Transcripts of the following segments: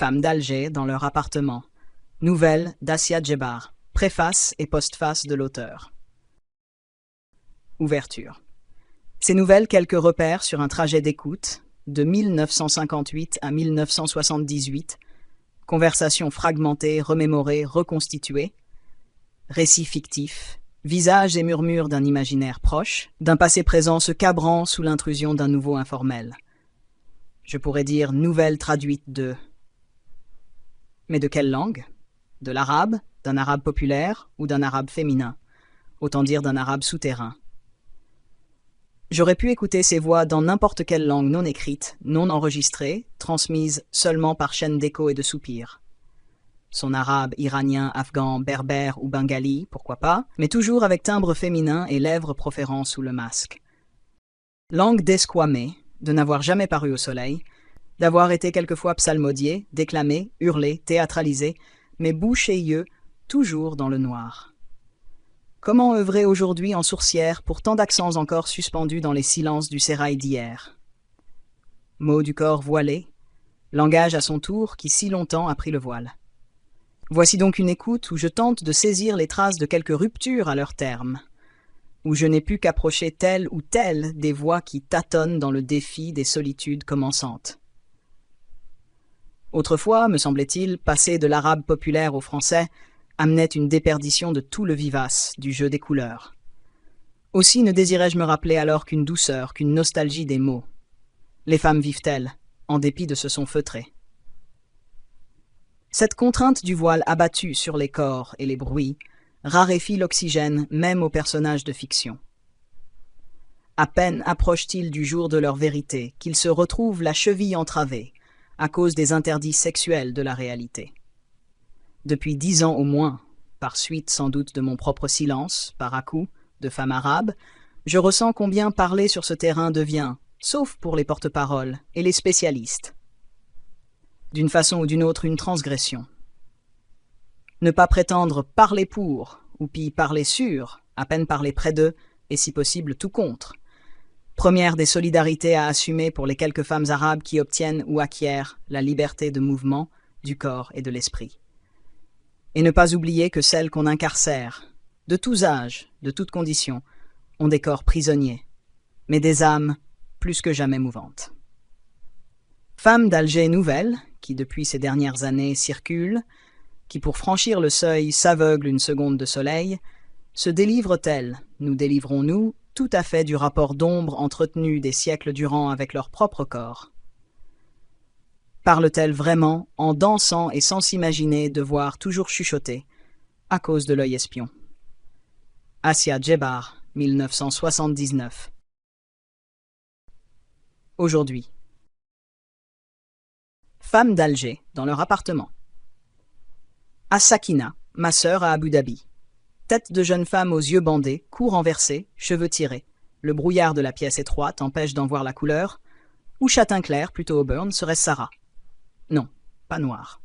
Femmes d'Alger dans leur appartement. Nouvelle d'Assia Djebar. Préface et postface de l'auteur. Ouverture. Ces nouvelles, quelques repères sur un trajet d'écoute, de 1958 à 1978, conversations fragmentées, remémorées, reconstituées, récits fictifs, visages et murmures d'un imaginaire proche, d'un passé présent se cabrant sous l'intrusion d'un nouveau informel. Je pourrais dire nouvelles traduites de... Mais de quelle langue? De l'arabe, d'un arabe populaire ou d'un arabe féminin? Autant dire d'un arabe souterrain. J'aurais pu écouter ces voix dans n'importe quelle langue non écrite, non enregistrée, transmise seulement par chaînes d'écho et de soupirs. Son arabe, iranien, afghan, berbère ou bengali, pourquoi pas, mais toujours avec timbre féminin et lèvres proférant sous le masque. Langue d'esquamé, de n'avoir jamais paru au soleil, d'avoir été quelquefois psalmodié, déclamé, hurlé, théâtralisé, mais bouche et yeux toujours dans le noir. Comment œuvrer aujourd'hui en sourcière pour tant d'accents encore suspendus dans les silences du sérail d'hier? Mots du corps voilé, langage à son tour qui si longtemps a pris le voile. Voici donc une écoute où je tente de saisir les traces de quelques ruptures à leur terme, où je n'ai pu qu'approcher telle ou telle des voix qui tâtonnent dans le défi des solitudes commençantes. Autrefois, me semblait-il, passer de l'arabe populaire au français amenait une déperdition de tout le vivace du jeu des couleurs. Aussi ne désirais-je me rappeler alors qu'une douceur, qu'une nostalgie des mots. Les femmes vivent-elles, en dépit de ce son feutré? Cette contrainte du voile abattu sur les corps et les bruits raréfie l'oxygène même aux personnages de fiction. À peine approchent-ils du jour de leur vérité qu'ils se retrouvent la cheville entravée à cause des interdits sexuels de la réalité. Depuis 10 ans au moins, par suite sans doute de mon propre silence, par à-coups, de femmes arabes, je ressens combien parler sur ce terrain devient, sauf pour les porte-paroles et les spécialistes, d'une façon ou d'une autre une transgression. Ne pas prétendre parler pour, ou pis parler sur, à peine parler près d'eux, et si possible tout contre. Première des solidarités à assumer pour les quelques femmes arabes qui obtiennent ou acquièrent la liberté de mouvement, du corps et de l'esprit. Et ne pas oublier que celles qu'on incarcère, de tous âges, de toutes conditions, ont des corps prisonniers, mais des âmes plus que jamais mouvantes. Femmes d'Alger nouvelles, qui depuis ces dernières années circulent, qui pour franchir le seuil s'aveuglent une seconde de soleil, se délivrent-elles, nous délivrons-nous, tout à fait du rapport d'ombre entretenu des siècles durant avec leur propre corps? Parle-t-elle vraiment en dansant et sans s'imaginer devoir toujours chuchoter, à cause de l'œil espion? Assia Djebar, 1979. Aujourd'hui. Femmes d'Alger, dans leur appartement. À Sakina, ma sœur à Abu Dhabi. Tête de jeune femme aux yeux bandés, cou renversé, cheveux tirés. Le brouillard de la pièce étroite empêche d'en voir la couleur. Ou châtain clair, plutôt auburn, serait Sarah. Non, pas noir.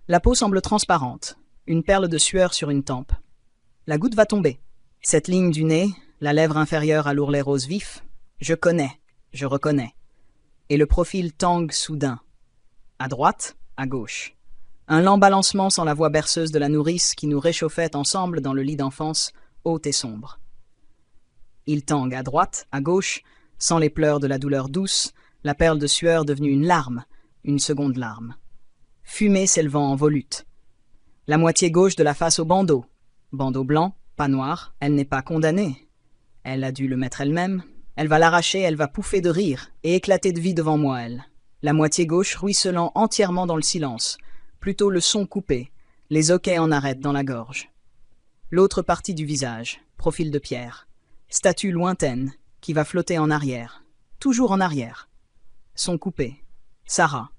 La peau semble transparente, une perle de sueur sur une tempe. La goutte va tomber. Cette ligne du nez, la lèvre inférieure à l'ourlet rose vif, je connais, je reconnais. Et le profil tangue soudain. À droite, à gauche. Un lent balancement sans la voix berceuse de la nourrice qui nous réchauffait ensemble dans le lit d'enfance, haute et sombre. Il tangue à droite, à gauche, sans les pleurs de la douleur douce, la perle de sueur devenue une larme, une seconde larme. Fumée s'élevant en volute. La moitié gauche de la face au bandeau. Bandeau blanc, pas noir, elle n'est pas condamnée. Elle a dû le mettre elle-même. Elle va l'arracher, elle va pouffer de rire et éclater de vie devant moi, elle. La moitié gauche ruisselant entièrement dans le silence, plutôt le son coupé, les hoquets en arête dans la gorge. L'autre partie du visage, profil de pierre, statue lointaine, qui va flotter en arrière, toujours en arrière. Son coupé, Sarah.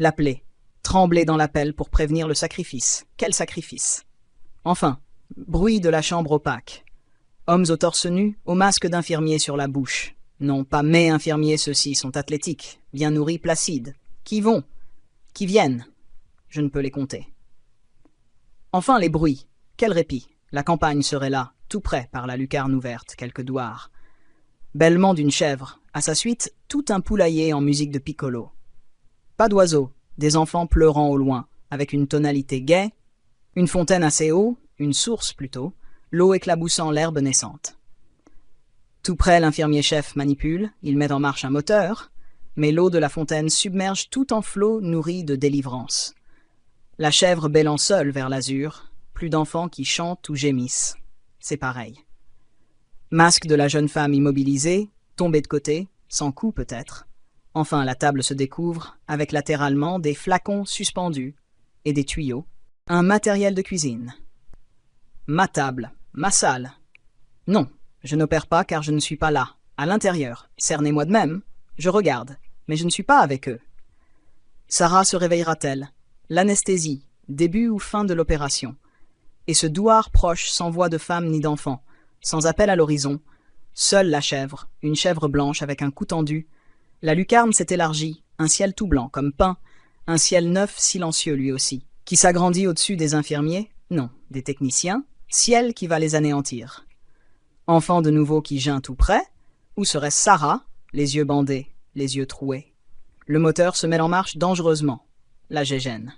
L'appeler, trembler dans l'appel pour prévenir le sacrifice. Quel sacrifice? Enfin, bruit de la chambre opaque. Hommes au torse nu, au masque d'infirmier sur la bouche. Non, pas mes infirmiers, ceux-ci sont athlétiques, bien nourris, placides. Qui vont? Qui viennent? Je ne peux les compter. Enfin, les bruits. Quel répit. La campagne serait là, tout près, par la lucarne ouverte, quelques douars. Bêlement d'une chèvre. À sa suite, tout un poulailler en musique de piccolo. Pas d'oiseaux, des enfants pleurant au loin, avec une tonalité gaie, une fontaine assez haut, une source plutôt, l'eau éclaboussant l'herbe naissante. Tout près, l'infirmier-chef manipule, il met en marche un moteur, mais l'eau de la fontaine submerge tout en flot nourri de délivrance. La chèvre bêlant seule vers l'azur, plus d'enfants qui chantent ou gémissent. C'est pareil. Masque de la jeune femme immobilisée, tombée de côté, sans coup peut-être. Enfin, la table se découvre, avec latéralement des flacons suspendus et des tuyaux. Un matériel de cuisine. Ma table, ma salle. Non, je n'opère pas car je ne suis pas là, à l'intérieur. Cernez-moi de même. Je regarde, mais je ne suis pas avec eux. Sarah se réveillera-t-elle? L'anesthésie, début ou fin de l'opération. Et ce douar proche sans voix de femme ni d'enfant, sans appel à l'horizon, seule la chèvre, une chèvre blanche avec un cou tendu. La lucarne s'est élargie, un ciel tout blanc comme peint, un ciel neuf silencieux lui aussi, qui s'agrandit au-dessus des infirmiers, non, des techniciens, ciel qui va les anéantir. Enfant de nouveau qui geint tout près, ou serait-ce Sarah, les yeux bandés, les yeux troués? Le moteur se met en marche dangereusement. La gégène.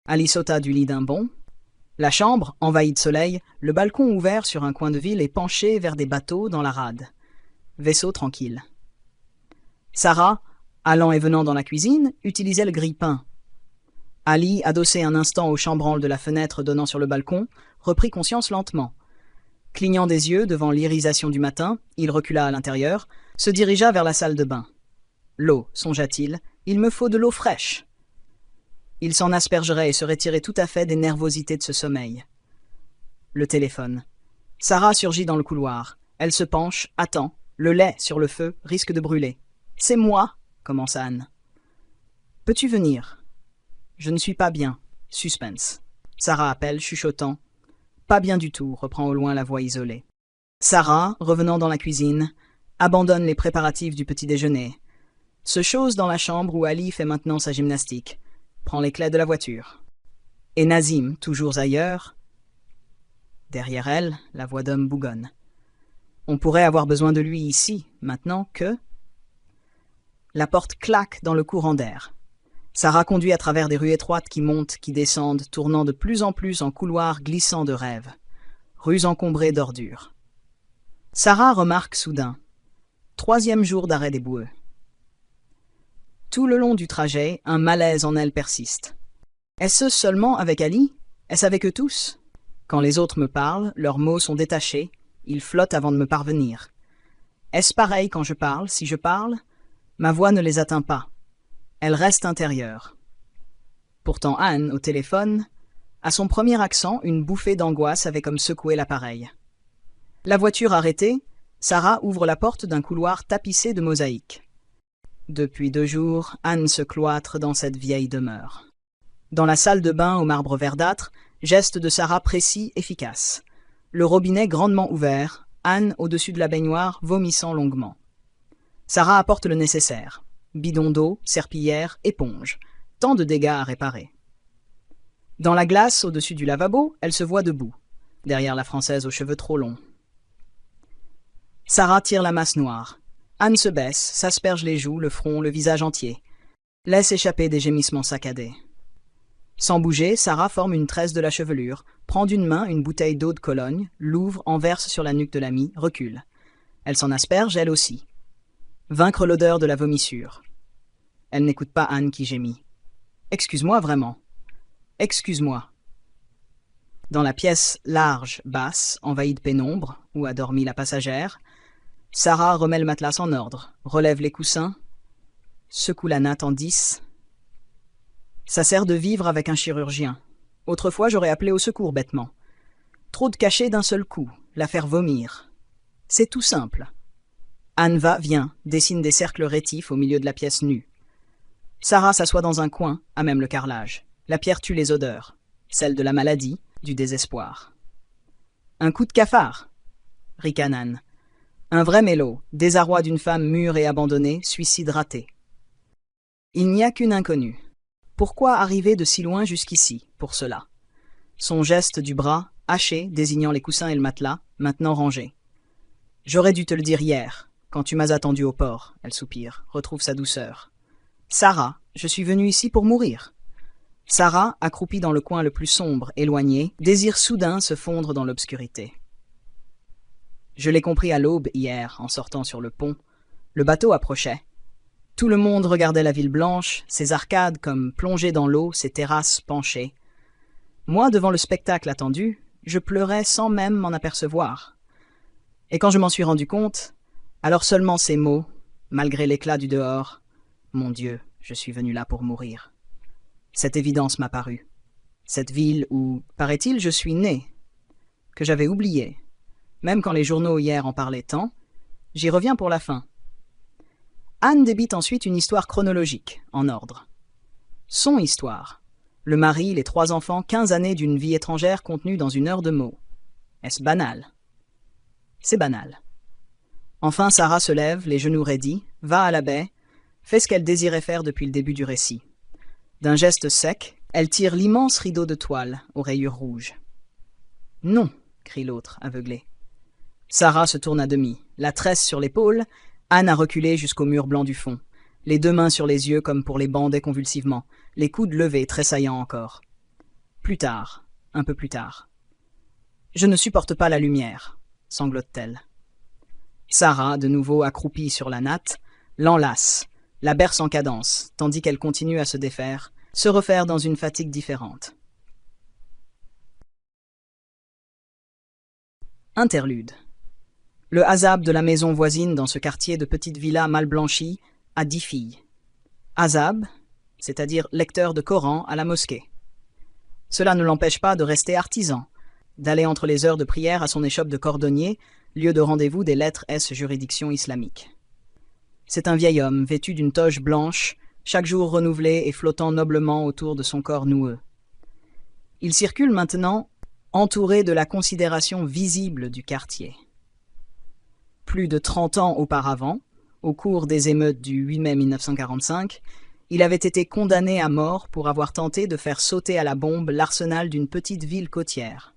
Ali sauta du lit d'un bond. La chambre, envahie de soleil, le balcon ouvert sur un coin de ville et penché vers des bateaux dans la rade. Vaisseau tranquille. Sarah, allant et venant dans la cuisine, utilisait le grille-pain. Ali, adossé un instant au chambranle de la fenêtre donnant sur le balcon, reprit conscience lentement. Clignant des yeux devant l'irisation du matin, il recula à l'intérieur, se dirigea vers la salle de bain. L'eau, songea-t-il, il me faut de l'eau fraîche. Il s'en aspergerait et se retirait tout à fait des nervosités de ce sommeil. Le téléphone. Sarah surgit dans le couloir. Elle se penche, attend. Le lait sur le feu risque de brûler. « C'est moi !» commence Anne. « Peux-tu venir ?»« Je ne suis pas bien. » Suspense. Sarah appelle, chuchotant. « Pas bien du tout », reprend au loin la voix isolée. Sarah, revenant dans la cuisine, abandonne les préparatifs du petit déjeuner. Se chose dans la chambre où Ali fait maintenant sa gymnastique. Prend les clés de la voiture. Et Nazim, toujours ailleurs. Derrière elle, la voix d'homme bougonne. On pourrait avoir besoin de lui ici, maintenant que... La porte claque dans le courant d'air. Sarah conduit à travers des rues étroites qui montent, qui descendent, tournant de plus en plus en couloirs glissants de rêve. Rues encombrées d'ordures. Sarah remarque soudain. 3e jour d'arrêt des boueux. Tout le long du trajet, un malaise en elle persiste. Est-ce seulement avec Ali? Est-ce avec eux tous? Quand les autres me parlent, leurs mots sont détachés, ils flottent avant de me parvenir. Est-ce pareil quand je parle, si je parle? Ma voix ne les atteint pas. Elle reste intérieure. Pourtant Anne, au téléphone, à son premier accent, une bouffée d'angoisse avait comme secoué l'appareil. La voiture arrêtée, Sarah ouvre la porte d'un couloir tapissé de mosaïques. Depuis 2 jours, Anne se cloître dans cette vieille demeure. Dans la salle de bain au marbre verdâtre, geste de Sarah précis, efficace. Le robinet grandement ouvert, Anne au-dessus de la baignoire, vomissant longuement. Sarah apporte le nécessaire. Bidon d'eau, serpillière, éponge. Tant de dégâts à réparer. Dans la glace au-dessus du lavabo, elle se voit debout, derrière la Française aux cheveux trop longs. Sarah tire la masse noire. Anne se baisse, s'asperge les joues, le front, le visage entier. Laisse échapper des gémissements saccadés. Sans bouger, Sarah forme une tresse de la chevelure, prend d'une main une bouteille d'eau de Cologne, l'ouvre, en verse sur la nuque de l'amie, recule. Elle s'en asperge, elle aussi. Vaincre l'odeur de la vomissure. Elle n'écoute pas Anne qui gémit. « Excuse-moi vraiment. Excuse-moi. » Dans la pièce large, basse, envahie de pénombre, où a dormi la passagère, Sarah remet le matelas en ordre, relève les coussins, secoue la natte en 10. Ça sert de vivre avec un chirurgien. Autrefois, j'aurais appelé au secours bêtement. Trop de cachets d'un seul coup, la faire vomir. C'est tout simple. Anne va, vient, dessine des cercles rétifs au milieu de la pièce nue. Sarah s'assoit dans un coin, à même le carrelage. La pierre tue les odeurs, celle de la maladie, du désespoir. Un coup de cafard, ricane Anne. Un vrai mélo, désarroi d'une femme mûre et abandonnée, suicide raté. Il n'y a qu'une inconnue. Pourquoi arriver de si loin jusqu'ici, pour cela? Son geste du bras, haché, désignant les coussins et le matelas, maintenant rangés. J'aurais dû te le dire hier, quand tu m'as attendu au port, elle soupire, retrouve sa douceur. Sarah, je suis venue ici pour mourir. Sarah, accroupie dans le coin le plus sombre, éloigné, désire soudain se fondre dans l'obscurité. Je l'ai compris à l'aube hier, en sortant sur le pont. Le bateau approchait. Tout le monde regardait la ville blanche, ses arcades comme plongées dans l'eau, ses terrasses penchées. Moi, devant le spectacle attendu, je pleurais sans même m'en apercevoir. Et quand je m'en suis rendu compte, alors seulement ces mots, malgré l'éclat du dehors, « Mon Dieu, je suis venu là pour mourir ». Cette évidence m'a paru. Cette ville où, paraît-il, je suis né, que j'avais oublié. Même quand les journaux hier en parlaient tant, j'y reviens pour la fin. Anne débite ensuite une histoire chronologique, en ordre. Son histoire. Le mari, les 3 enfants, 15 années d'une vie étrangère contenue dans une heure de mots. Est-ce banal? C'est banal. Enfin, Sarah se lève, les genoux raidis, va à la baie, fait ce qu'elle désirait faire depuis le début du récit. D'un geste sec, elle tire l'immense rideau de toile aux rayures rouges. « Non !» crie l'autre, aveuglé. Sarah se tourne à demi, la tresse sur l'épaule, Anne a reculé jusqu'au mur blanc du fond, les 2 mains sur les yeux comme pour les bander convulsivement, les coudes levés, tressaillant encore. Plus tard, un peu plus tard. « Je ne supporte pas la lumière !» sanglote-t-elle. Sarah, de nouveau accroupie sur la natte, l'enlace, la berce en cadence, tandis qu'elle continue à se défaire, se refaire dans une fatigue différente. Interlude. Le Azab de la maison voisine dans ce quartier de petite villa mal blanchie a 10 filles. Azab, c'est-à-dire lecteur de Coran à la mosquée. Cela ne l'empêche pas de rester artisan, d'aller entre les heures de prière à son échoppe de cordonnier, lieu de rendez-vous des lettres S juridiction islamique. C'est un vieil homme vêtu d'une toge blanche, chaque jour renouvelée et flottant noblement autour de son corps noueux. Il circule maintenant entouré de la considération visible du quartier. Plus de 30 ans auparavant, au cours des émeutes du 8 mai 1945, il avait été condamné à mort pour avoir tenté de faire sauter à la bombe l'arsenal d'une petite ville côtière.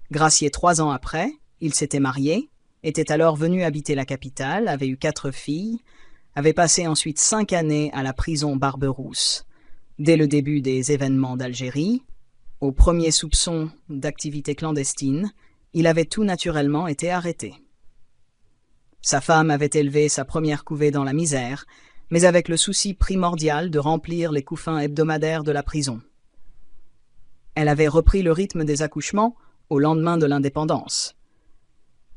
Gracié 3 ans après, il s'était marié, était alors venu habiter la capitale, avait eu 4 filles, avait passé ensuite 5 années à la prison Barberousse. Dès le début des événements d'Algérie, au premier soupçon d'activité clandestine, il avait tout naturellement été arrêté. Sa femme avait élevé sa première couvée dans la misère, mais avec le souci primordial de remplir les couffins hebdomadaires de la prison. Elle avait repris le rythme des accouchements au lendemain de l'indépendance.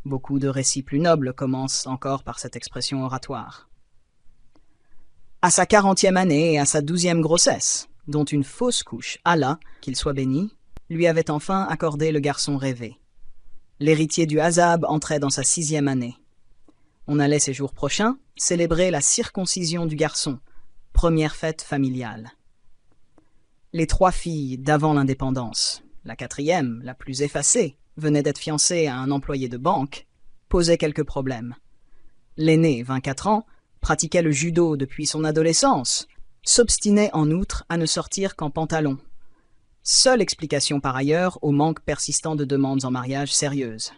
Beaucoup de récits plus nobles commencent encore par cette expression oratoire. À sa 40e année et à sa 12e grossesse, dont une fausse couche, Allah, qu'il soit béni, lui avait enfin accordé le garçon rêvé. L'héritier du Azab entrait dans sa 6e année. On allait ces jours prochains célébrer la circoncision du garçon, première fête familiale. Les 3 filles d'avant l'indépendance, la 4e, la plus effacée, venait d'être fiancée à un employé de banque, posait quelques problèmes. L'aîné, 24 ans, pratiquait le judo depuis son adolescence, s'obstinait en outre à ne sortir qu'en pantalon. Seule explication par ailleurs au manque persistant de demandes en mariage sérieuses.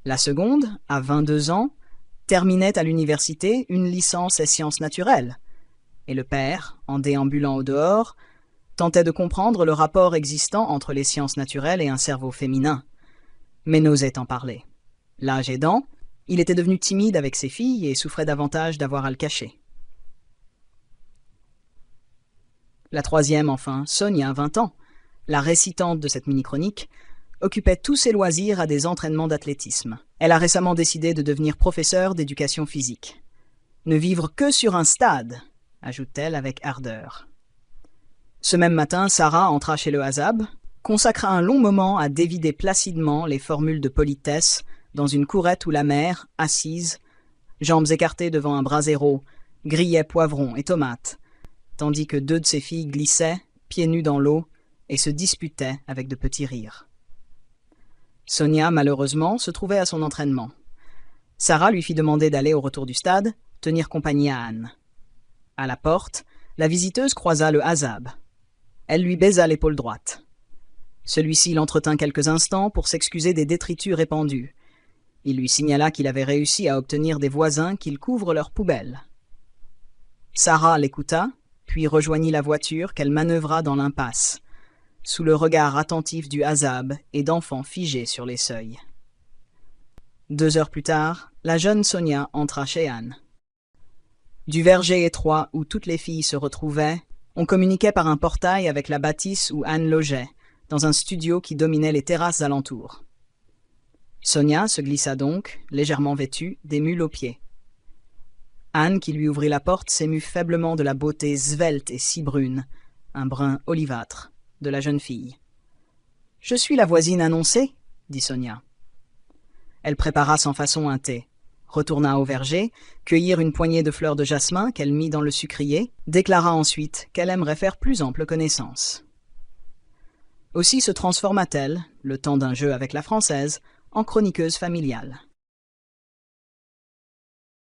La seconde, à 22 ans, terminait à l'université une licence et sciences naturelles, et le père, en déambulant au dehors, tentait de comprendre le rapport existant entre les sciences naturelles et un cerveau féminin, mais n'osait en parler. L'âge aidant, il était devenu timide avec ses filles et souffrait davantage d'avoir à le cacher. La 3e, enfin, Sonia, 20 ans, la récitante de cette mini-chronique, occupait tous ses loisirs à des entraînements d'athlétisme. Elle a récemment décidé de devenir professeure d'éducation physique. Ne vivre que sur un stade, ajoute-t-elle avec ardeur. Ce même matin, Sarah entra chez le Azab, consacra un long moment à dévider placidement les formules de politesse dans une courette où la mère, assise, jambes écartées devant un brasero, grillait poivrons et tomates, tandis que 2 de ses filles glissaient, pieds nus dans l'eau, et se disputaient avec de petits rires. Sonia, malheureusement, se trouvait à son entraînement. Sarah lui fit demander d'aller au retour du stade, tenir compagnie à Anne. À la porte, la visiteuse croisa le Azab. Elle lui baisa l'épaule droite. Celui-ci l'entretint quelques instants pour s'excuser des détritus répandus. Il lui signala qu'il avait réussi à obtenir des voisins qu'ils couvrent leurs poubelles. Sarah l'écouta, puis rejoignit la voiture qu'elle manœuvra dans l'impasse, sous le regard attentif du Hazab et d'enfants figés sur les seuils. 2 heures plus tard, la jeune Sonia entra chez Anne. Du verger étroit où toutes les filles se retrouvaient, on communiquait par un portail avec la bâtisse où Anne logeait, dans un studio qui dominait les terrasses alentours. Sonia se glissa donc, légèrement vêtue, des mules aux pieds. Anne, qui lui ouvrit la porte, s'émut faiblement de la beauté svelte et si brune, un brun olivâtre, de la jeune fille. « Je suis la voisine annoncée, » dit Sonia. Elle prépara sans façon un thé, retourna au verger, cueillir une poignée de fleurs de jasmin qu'elle mit dans le sucrier, déclara ensuite qu'elle aimerait faire plus ample connaissance. Aussi se transforma-t-elle, le temps d'un jeu avec la Française, en chroniqueuse familiale.